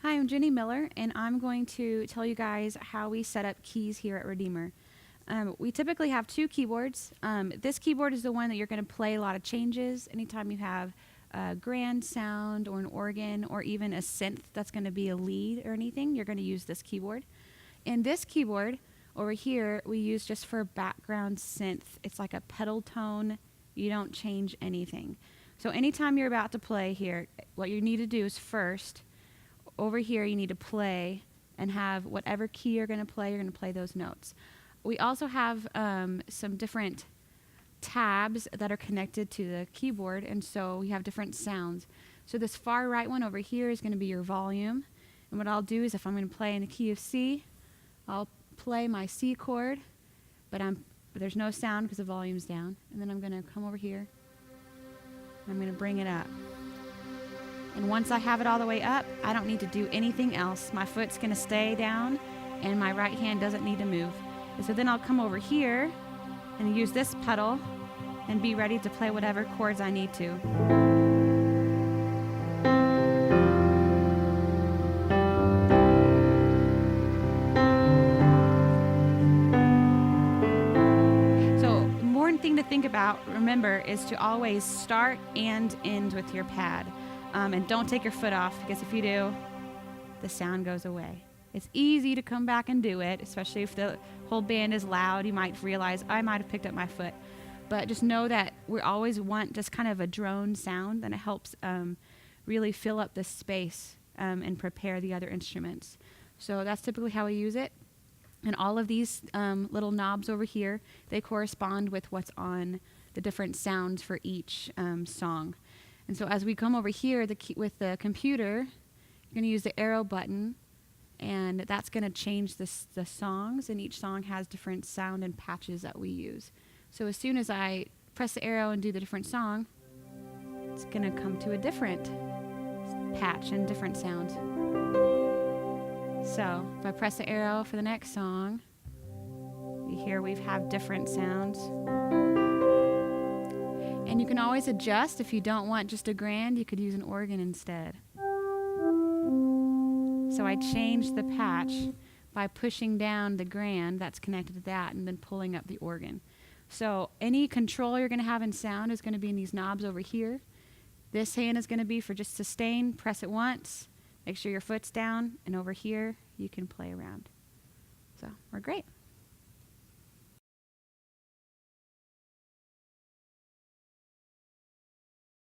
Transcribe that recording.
Hi, I'm Jenny Miller, and I'm going to tell you guys how we set up keys here at Redeemer. We typically have two keyboards. This keyboard is the one that you're going to play a lot of changes. Anytime you have a grand sound or an organ or even a synth that's going to be a lead or anything, you're going to use this keyboard. And this keyboard over here, we use just for background synth. It's like a pedal tone. You don't change anything. So anytime you're about to play here, what you need to do is first, over here you need to play and have whatever key you're going to play those notes. We also have some different tabs that are connected to the keyboard, and so we have different sounds. So this far right one over here is going to be your volume. And what I'll do is if I'm going to play in the key of C, I'll play my C chord, but there's no sound because the volume's down. And then I'm going to come over here, and I'm going to bring it up. And once I have it all the way up, I don't need to do anything else. My foot's going to stay down, and my right hand doesn't need to move. And so then I'll come over here and use this pedal and be ready to play whatever chords I need to. So, important thing to think about, remember, is to always start and end with your pad. And don't take your foot off, because if you do, the sound goes away. It's easy to come back and do it, especially if the whole band is loud. You might realize I might have picked up my foot. But just know that we always want just kind of a drone sound, and it helps really fill up the space and prepare the other instruments. So that's typically how we use it. And all of these little knobs over here, they correspond with what's on the different sounds for each song. And so as we come over here with the computer, you're going to use the arrow button, and that's going to change the songs, and each song has different sound and patches that we use. So as soon as I press the arrow and do the different song, it's going to come to a different patch and different sounds. So if I press the arrow for the next song, you hear we have different sounds. And you can always adjust. If you don't want just a grand, you could use an organ instead. So I changed the patch by pushing down the grand that's connected to that and then pulling up the organ. So any control you're going to have in sound is going to be in these knobs over here. This hand is going to be for just sustain. Press it once. Make sure your foot's down. And over here, you can play around. So we're great.